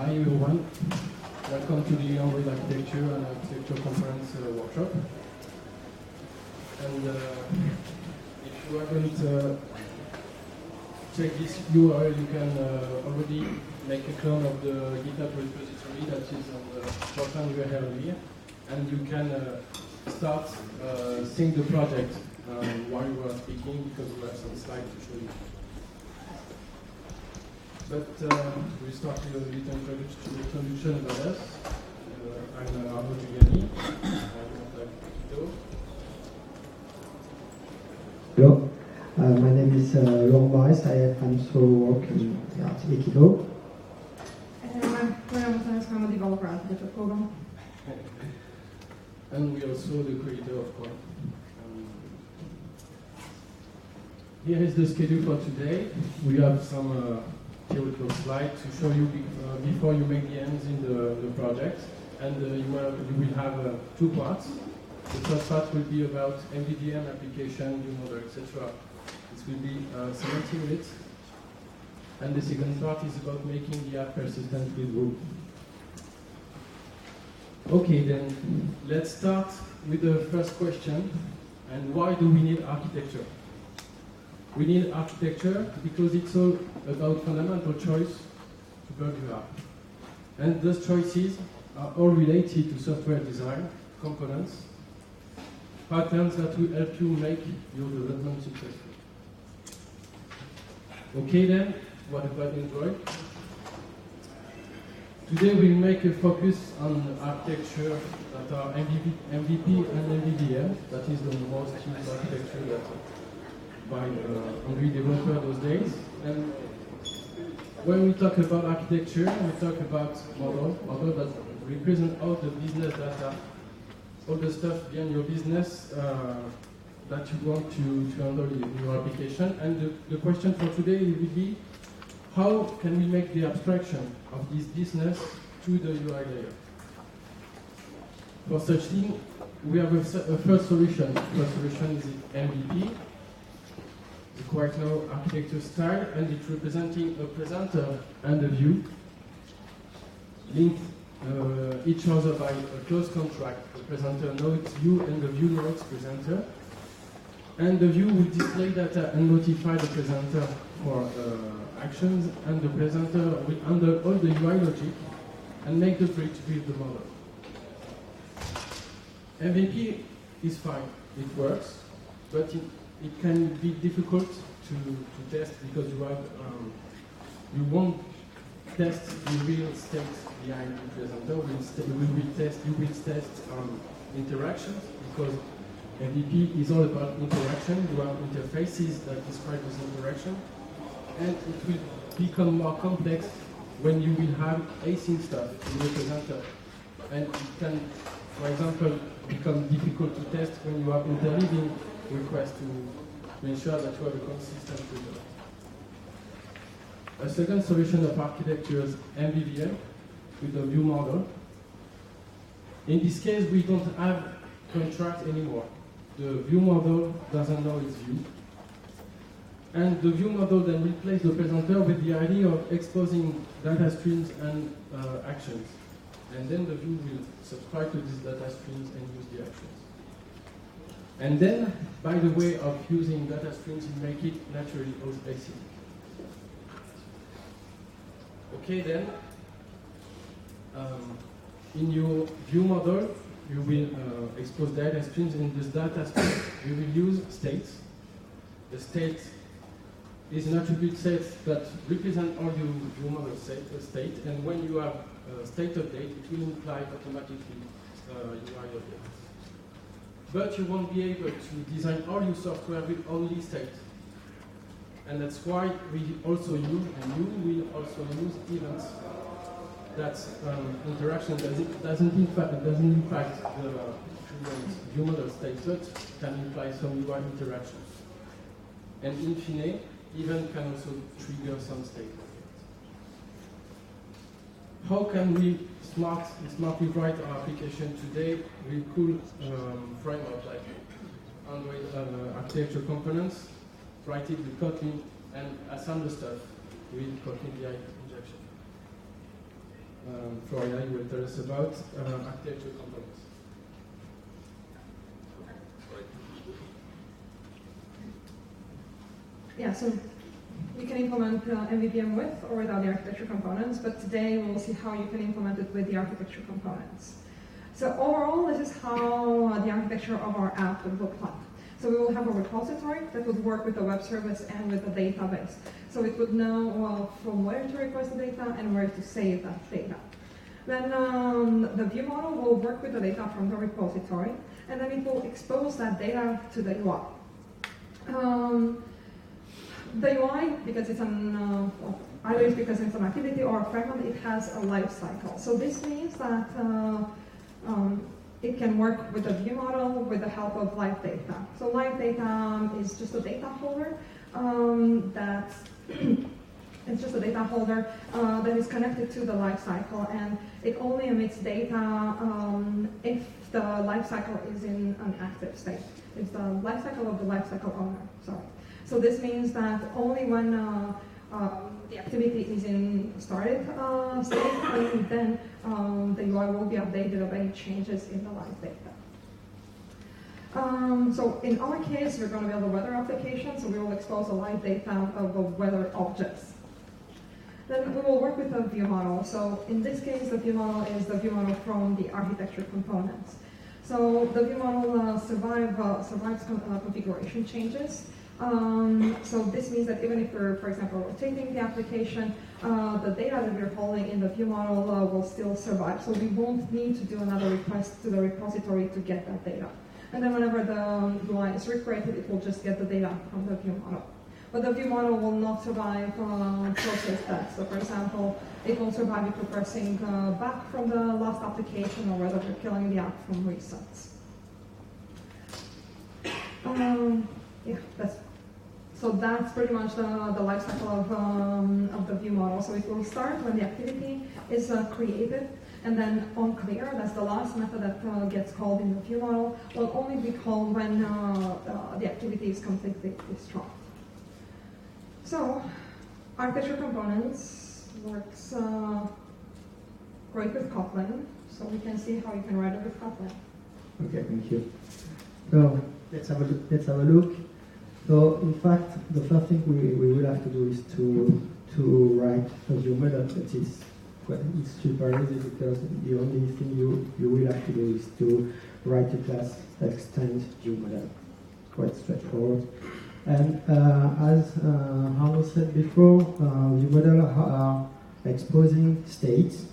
Hi everyone, welcome to the Android Architecture and Architecture Conference workshop. And if you haven't checked this URL, you can already make a clone of the GitHub repository that is on the Kotlin URL here, and you can start seeing the project while you are speaking, because we have some slides to show you. But we start with a little introduction about us. I'm Arnaud Giuliani. I'm ekito. Hello, my name is Laurent Baresse. I also work at ekito. Florina Muntenescu, I'm a developer at Refactoring. And we are also the creator of Koin. Here is the schedule for today. We have some theoretical slide to show you before you make the ends in the project. And you will have two parts. The first part will be about MVVM application, view model, etc. This will be 70 minutes. And the second part is about making the app persistent with Groove. Okay, then let's start with the first question. And why do we need architecture? We need architecture because it's all about fundamental choice to build your app. And those choices are all related to software design, components, patterns that will help you make your development successful. Okay then, what about Android? Today we'll make a focus on architecture that are MVP and MVVM. That is the most used architecture that by Android developer those days. And when we talk about architecture, we talk about model that represent all the business data, all the stuff behind your business that you want to handle in your application. And the question for today will be, how can we make the abstraction of this business to the UI layer? For such thing, we have a first solution. The first solution is MVP. The quite now architecture style, and it's representing a presenter and a view linked each other by a close contract. The presenter knows its view and the view knows its presenter. And the view will display data and notify the presenter for actions, and the presenter will handle all the UI logic and make the bridge with the model. MVP is fine, it works, but it can be difficult to test because you won't test the real state behind the presenter. You will test interactions, because MVP is all about interaction. You have interfaces that describe this interaction, and it will become more complex when you will have async stuff in the presenter. And it can, for example, become difficult to test when you have interleaving requests to ensure that you have a consistent result. A second solution of architecture is MVVM with the view model. In this case, we don't have contract anymore. The view model doesn't know its view. And the view model then replaces the presenter with the idea of exposing data streams and actions. And then the view will subscribe to these data streams and use the actions. And then, by the way of using data streams, you make it naturally async. Okay then, in your view model, you will expose data streams. In this data stream, you will use states. The state is an attribute set that represents all your view model state, and when you have a state update, it will imply automatically UI updates. But you won't be able to design all your software with only state. And that's why we also use, and you will also use events. That interaction doesn't impact the view model state, but can imply some UI interactions. And in fine, event can also trigger some state. How can we smartly write our application today with cool framework like Android architecture components, write it with Kotlin, and assemble stuff with Kotlin injection? Florina, you will tell us about architecture components. Yeah, so you can implement MVVM with or without the architecture components, but today we'll see how you can implement it with the architecture components. So overall, this is how the architecture of our app would look like. So we will have a repository that would work with the web service and with the database. So it would know from where to request the data and where to save that data. Then the view model will work with the data from the repository, and then it will expose that data to the UI. The UI, because it's an either it's because it's an activity or a fragment, it has a life cycle. So this means that it can work with the view model with the help of live data. So live data is just a data holder that it's just a data holder that is connected to the life cycle, and it only emits data if the life cycle is in an active state. It's the life cycle of the life cycle owner. Sorry. So this means that only when the activity is in started state, only then the UI will be updated of any changes in the live data. So in our case, we're going to build a weather application, so we will expose the live data of the weather objects. Then we will work with a view model. So in this case, the view model is the view model from the architecture components. So the view model survives configuration changes. So this means that even if we're, for example, rotating the application, the data that we're holding in the view model will still survive. So we won't need to do another request to the repository to get that data. And then whenever the UI is recreated, it will just get the data from the view model. But the view model will not survive process that. So for example, it won't survive if we're pressing back from the last application or whether we're killing the app from resets. Yeah, that's pretty much the life cycle of the view model. So it will start when the activity is created, and then on clear, that's the last method that gets called in the view model, will only be called when the activity is completely destroyed. So architecture components works great with Kotlin. So we can see how you can write it with Kotlin. Okay, thank you. So let's have a look. So in fact, the first thing we will have to do is to write a view model. That is it's super easy because the only thing you will have to do is to write a class that extends view model. Quite straightforward. And as Arnaud said before, view model are exposing states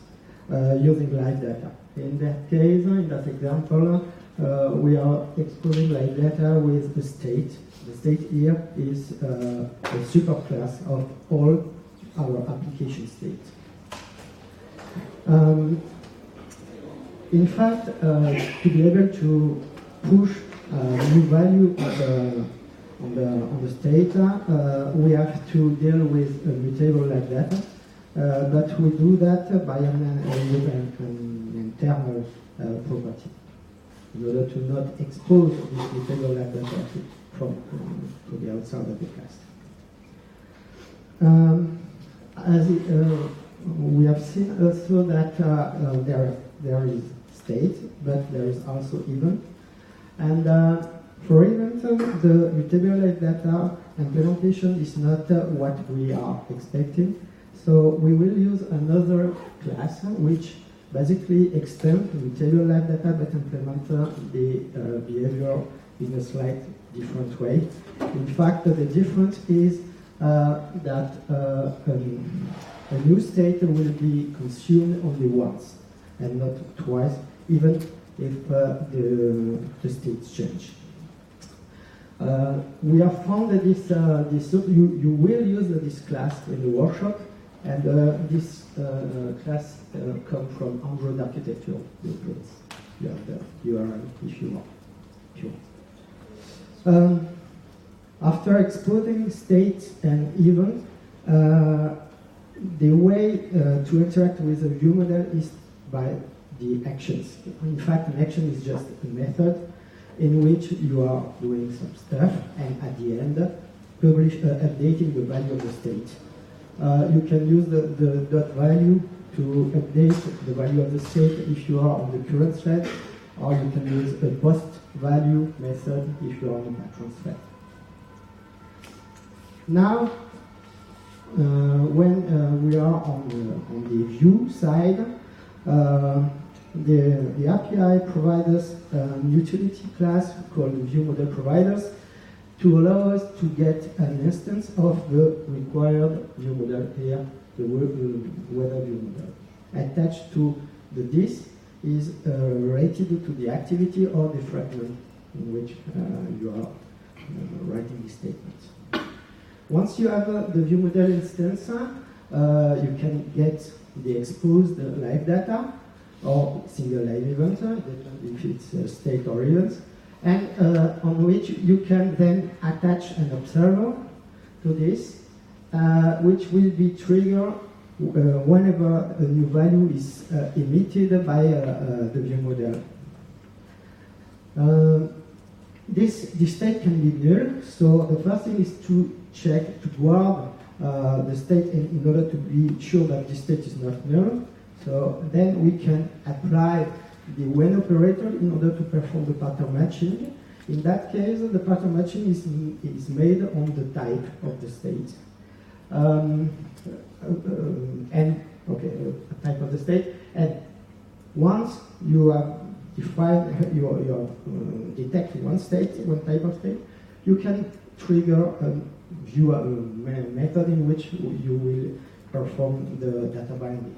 using live data. In that case, in that example, we are exposing live data with a state. The state here is a superclass of all our application states. In fact, to be able to push new value on the state, we have to deal with a mutable live data, but we do that by an internal property in order to not expose this mutable live data to the outside of the class. As we have seen also that there is state, but there is also event. And for event, the mutable live data implementation is not what we are expecting. So we will use another class which basically extends the mutable live data but implement the behavior in a slight different way. In fact, the difference is that a new state will be consumed only once and not twice, even if the states change. We have found that you will use this class in the workshop, and this class comes from Android architecture blueprints. You have the URL if you want. After exporting state and event, the way to interact with a view model is by the actions. In fact, an action is just a method in which you are doing some stuff, and at the end, updating the value of the state. You can use the dot value to update the value of the state if you are on the current thread, or you can use a post value method if you are on the patron thread. Now, when we are on the view side, the API provides us an utility class called view model providers to allow us to get an instance of the required view model here, the weather view model. Attached to the disk is related to the activity or the fragment in which you are writing the statements. Once you have the view model instance, you can get the exposed live data or single live event, if it's state or events, and on which you can then attach an observer to this, which will be triggered whenever a new value is emitted by the view model. This state can be null, so the first thing is to check, to guard the state in order to be sure that the state is not null. So then we can apply the when operator in order to perform the pattern matching. In that case, the pattern matching is made on the type of the state. Type of the state. And once you have defined your detect one state, one type of state, you can trigger a view method in which you will perform the data binding.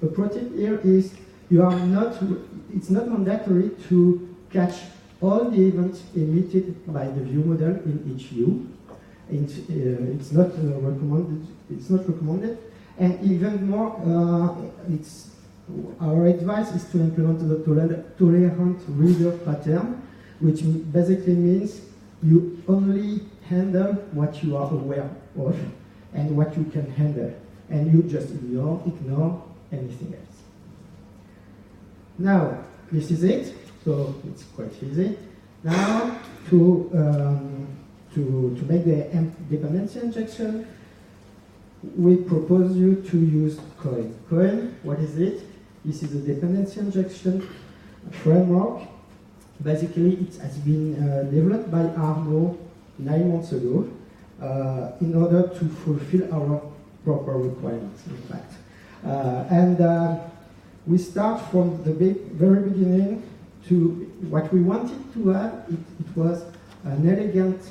The pro tip here is it's not mandatory to catch all the events emitted by the view model in each view. It's not recommended. It's not recommended, and even more, our advice is to implement the tolerant reader pattern, which basically means you only handle what you are aware of and what you can handle, and you just ignore anything else. Now, this is it. So it's quite easy. Now, to make the dependency injection, we propose you to use Koin. Koin, what is it? This is a dependency injection framework. Basically, it has been developed by Arnaud 9 months ago in order to fulfill our proper requirements, in fact. We start from the very beginning to what we wanted to have. It was an elegant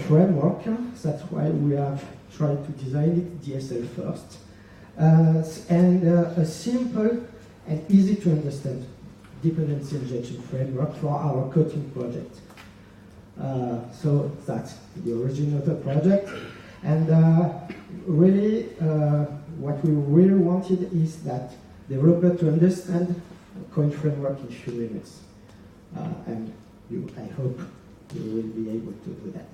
framework. That's why we have tried to design it DSL first. And a simple and easy to understand dependency injection framework for our Kotlin project. So that's the origin of the project. And really, what we really wanted is that developer to understand Koin framework in a few minutes. And I hope you will be able to do that.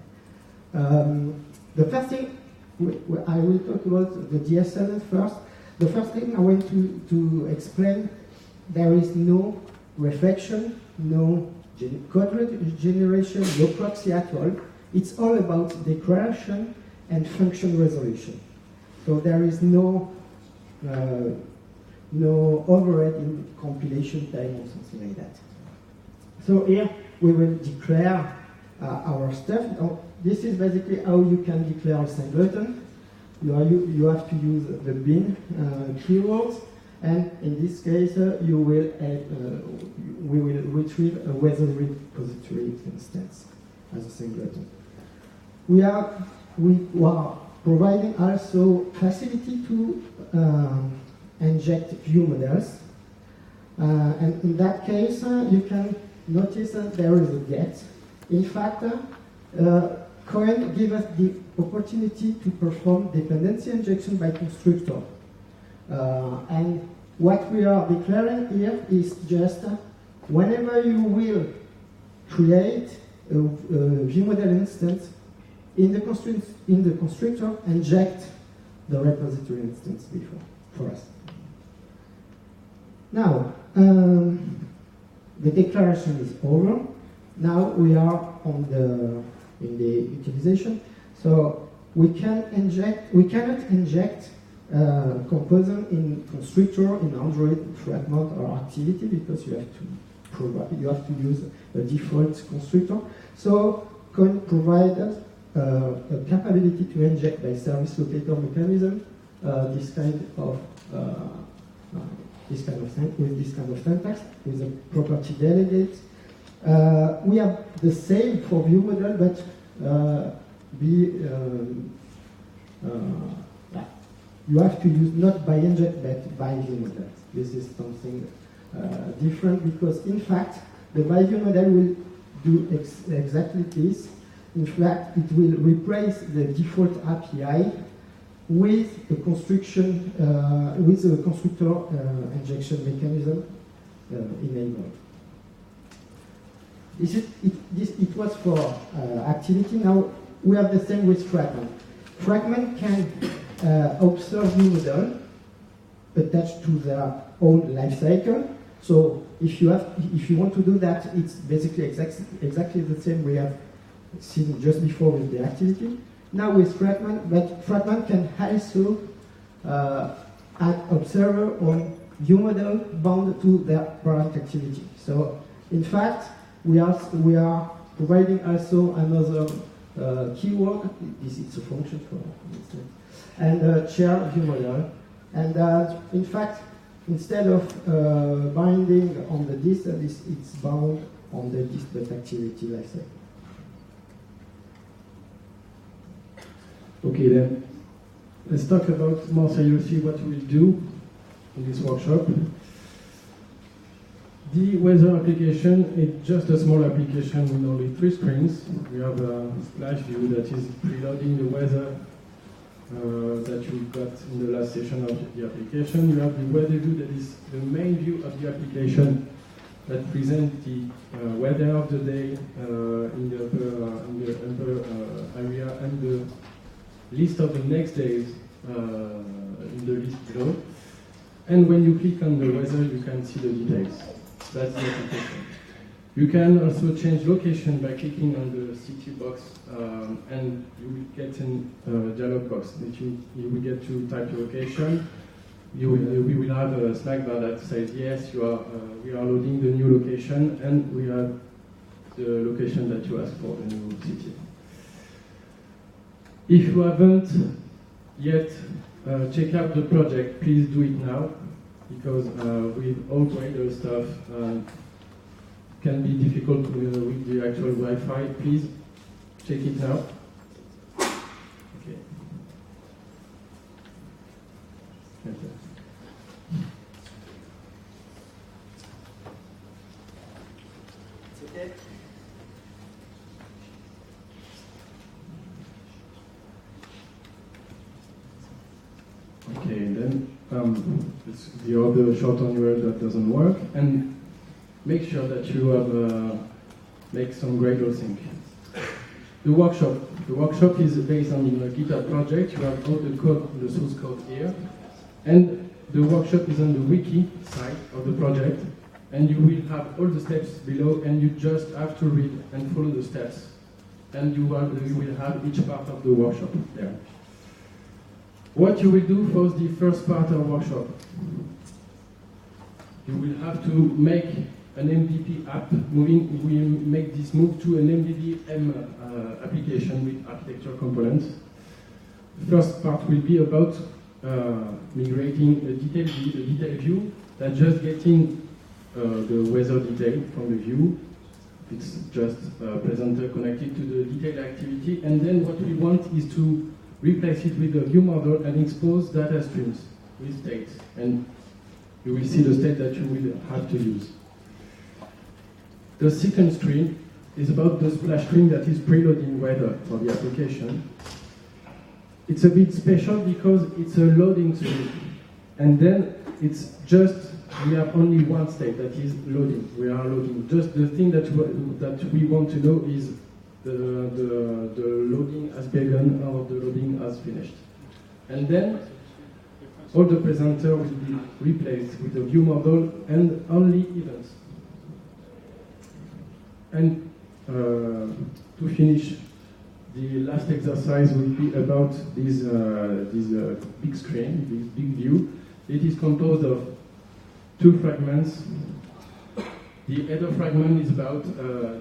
The first thing, I will talk about the DSL first. The first thing I want to explain, there is no reflection, no code generation, no proxy at all. It's all about declaration and function resolution. So there is no overhead in compilation time or something like that. So here we will declare our stuff. Now, this is basically how you can declare a singleton. You have to use the bin keywords, and in this case, we will retrieve a weather repository instance as a singleton. We are providing also facility to inject view models, and in that case, you can notice that there is a get. In fact, Koin gives us the opportunity to perform dependency injection by constructor. And what we are declaring here is just whenever you will create a view model instance in the constructor, inject the repository instance for us. Now, the declaration is over. Now we are in the utilization. So we cannot inject component in constructor in Android fragment or activity, because you have to use a default constructor. So Koin provided a capability to inject by service locator mechanism this kind of syntax with a property delegate. We have the same for view model, but you have to use not by inject but by view model. This is something different, because in fact the by view model will do exactly this. In fact, it will replace the default API with the construction with the constructor injection mechanism enabled. It was for activity. Now we have the same with fragment. Fragment can observe view model attached to their own life cycle. So if you want to do that, it's basically exactly the same we have seen just before with the activity. Now with fragment, but fragment can also add observer on view model bound to their parent activity. So in fact, we are providing also another keyword. This is a function for instance, and shared view model. And in fact, instead of binding on the this, it's bound on the display activity lifecycle. Okay, then let's talk about more seriously what we'll do in this workshop. The weather application is just a small application with only 3 screens. We have a splash view that is preloading the weather that you got in the last session of the application. You have the weather view that is the main view of the application that presents the weather of the day in the upper area, and the list of the next days in the list below. And when you click on the weather, you can see the details. That's the application. You can also change location by clicking on the city box, and you will get a dialog box that you will get to type your location. We will have a snack bar that says yes, we are loading the new location, and we have the location that you asked for, the new city. If you haven't yet checked out the project, please do it now, because with all Gradle stuff can be difficult with the actual Wi-Fi. Please check it now. Okay. It's okay. Okay, then it's the other short-term URL that doesn't work, and make sure that you have make some Gradle sync. The workshop is based on the GitHub project. You have all the code, the source code here, and the workshop is on the wiki side of the project, and you will have all the steps below, and you just have to read and follow the steps, and you will have each part of the workshop there. What you will do for the first part of the workshop, you will have to make an MVP app. We make this move to an MVVM application with architecture components. The first part will be about migrating a detail view that just getting the weather detail from the view. It's just a presenter connected to the detailed activity, and then what we want is to replace it with a view model and expose data streams with states, and you will see the state that you will have to use. The second screen is about the splash screen that is preloading weather for the application. It's a bit special because it's a loading screen, and then it's just, we have only one state that is loading. We are loading. Just the thing that we want to know is the loading has begun or the loading has finished. And then all the presenter will be replaced with a view model and only events. And to finish the last exercise will be about this big screen, this big view. It is composed of two fragments. The header fragment is about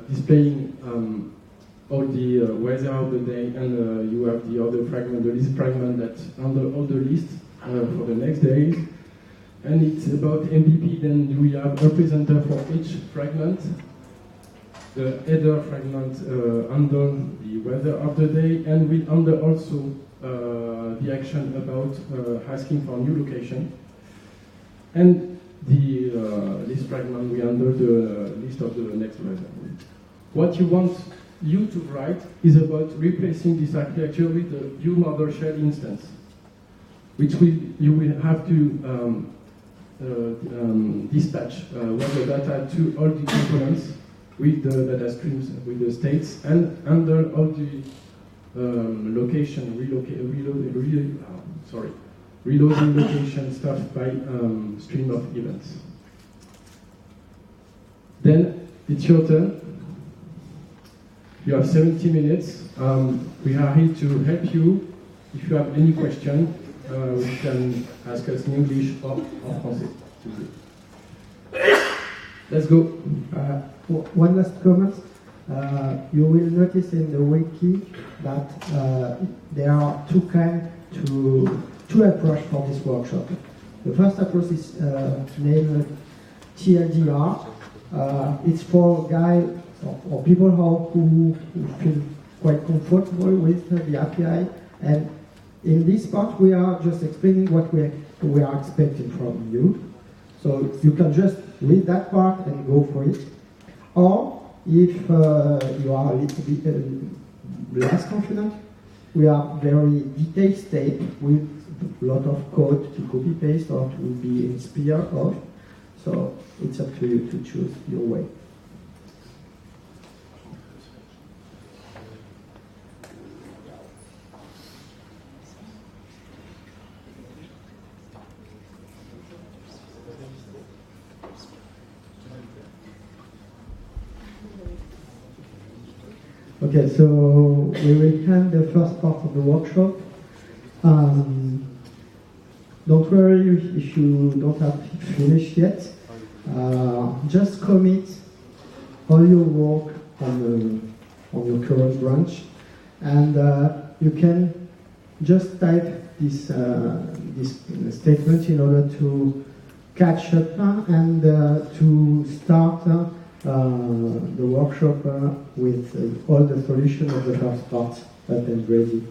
displaying all the weather of the day, and you have the other fragment, the list fragment, that under all the list for the next days. And it's about MVP. Then we have a presenter for each fragment. The header fragment under the weather of the day, and we under also the action about asking for new location. And the list fragment we under the list of the next weather. What you want you to write is about replacing this architecture with a view model shell instance, which you will have to dispatch weather data to all the components with the data streams, with the states, and under all the reloading location stuff by stream of events. Then it's your turn. You have 70 minutes. We are here to help you. If you have any question, you can ask us in English or Français. Let's go. One last comment. You will notice in the wiki that there are two approaches for this workshop. The first approach is named TLDR. It's for guys or people who feel quite comfortable with the API. And in this part, we are just explaining what we are expecting from you. So you can just read that part and go for it. Or if you are a little bit less confident, we have very detailed state with a lot of code to copy paste or to be inspired of. So it's up to you to choose your way. Okay, so we will end the first part of the workshop. Don't worry if you don't have finished yet. Just commit all your work on your current branch, and you can just type this statement in order to catch up and to start the workshop with all the solution of the first part up and ready.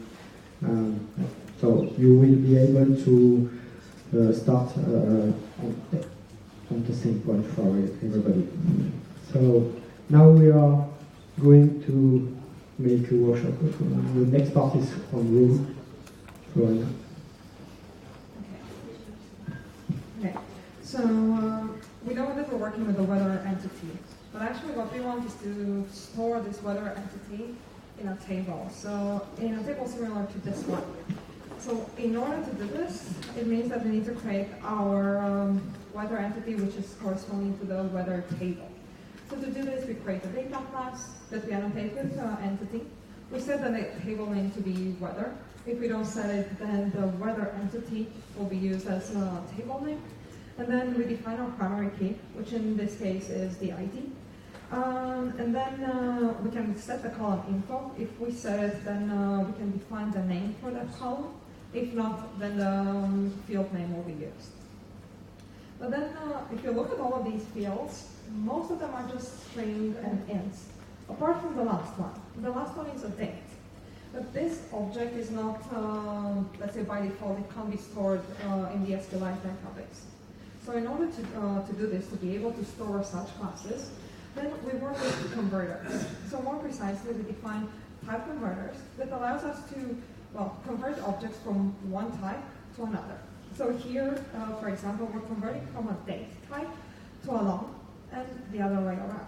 So you will be able to start on the same point for everybody. So now we are going to make a workshop. The next part is on room. Florina. Okay. So we know that we're working with a weather entity, but actually what we want is to store this weather entity in a table. So in a table similar to this one. So in order to do this, it means that we need to create our weather entity, which is corresponding to the weather table. So to do this, we create a data class that we annotate with entity. We set the table name to be weather. If we don't set it, then the weather entity will be used as a table name. And then we define our primary key, which in this case is the ID. And then we can set the column info. If we set it, then we can define the name for that column. If not, then the field name will be used. But then if you look at all of these fields, most of them are just string and ints, apart from the last one. The last one is a date. But this object is not, let's say by default, it can't be stored in the SQLite database. So in order to do this, to be able to store such classes, then we work with converters. So more precisely, we define type converters that allows us to, well, convert objects from one type to another. So here, for example, we're converting from a date type to a long, and the other way around.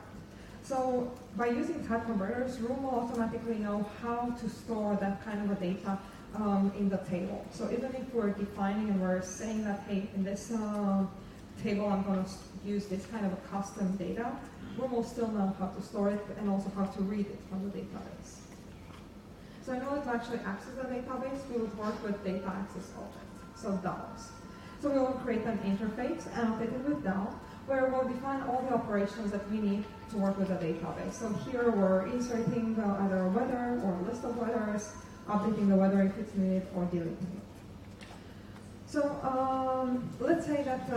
So by using type converters, Room will automatically know how to store that kind of a data in the table. So even if we're defining and we're saying that, hey, in this table I'm going to use this kind of a custom data, Room will still know how to store it and also how to read it from the database. So in order to actually access the database, we would work with data access objects, so DAOs. So we will create an interface annotated with DAO, where we'll define all the operations that we need to work with the database. So here we're inserting either a weather or a list of weathers, updating the weather if it's needed, or deleting it. So let's say that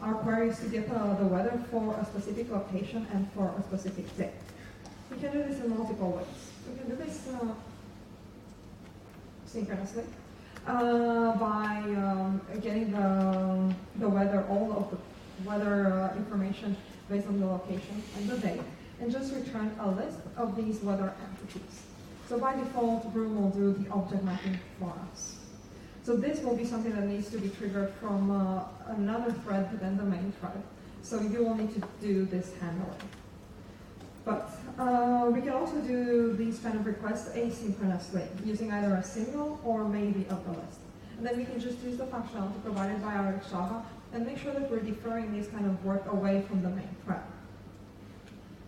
our query is to get the weather for a specific location and for a specific day. We can do this in multiple ways. We can do this synchronously by getting the weather, all of the weather information based on the location and the date, and just return a list of these weather entities. So by default, Broom will do the object mapping for us. So this will be something that needs to be triggered from another thread than the main thread. So you will need to do this handling. But we can also do these kind of requests asynchronously, using either a single or maybe of the list. And then we can just use the functionality provided by RxJava and make sure that we're deferring this kind of work away from the main thread.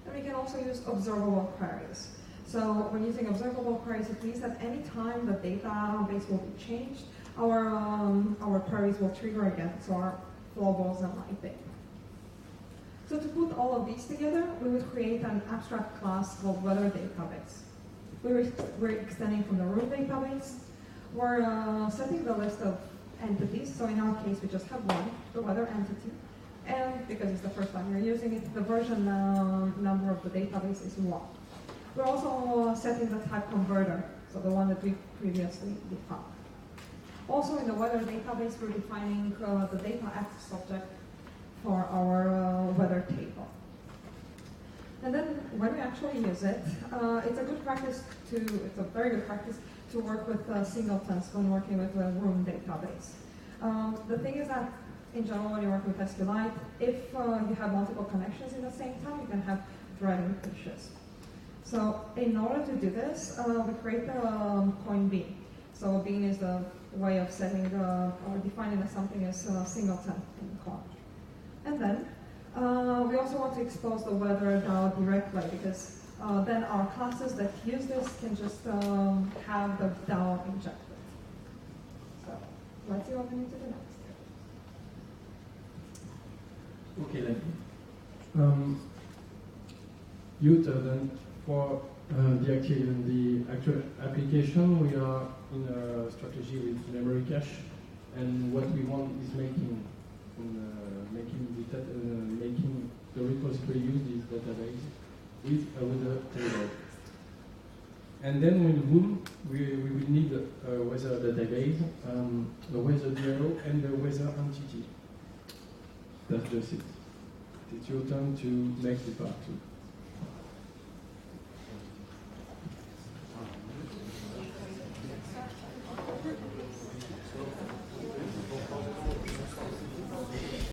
And we can also use observable queries. So when using observable queries, it means that any time the database will be changed, our queries will trigger again, so our flow balls and live data. So to put all of these together, we would create an abstract class called weather database. We're extending from the root database. We're setting the list of entities. So in our case, we just have one, the weather entity. And because it's the first time you're using it, the version number of the database is 1. We're also setting the type converter, so the one that we previously defined. Also in the weather database, we're defining the data access object for our weather table. And then when we actually use it, it's a very good practice to work with singletons when working with a room database. The thing is that in general, when you work with SQLite, if you have multiple connections in the same time, you can have threading issues. So in order to do this, we create a Koin bean. So a bean is the way of setting or defining that something as a singleton in Koin. And then we also want to expose the weather DAO directly, because then our classes that use this can just have the DAO injected. So let's see what we need to do next. Okay, then. Then for the actual application, we are in a strategy with memory cache, and what we want is making the repository use this database with a weather table. And then with Boom, we will need a weather database, the weather bureau, and the weather entity. That's just it. It's your turn to make the part 2.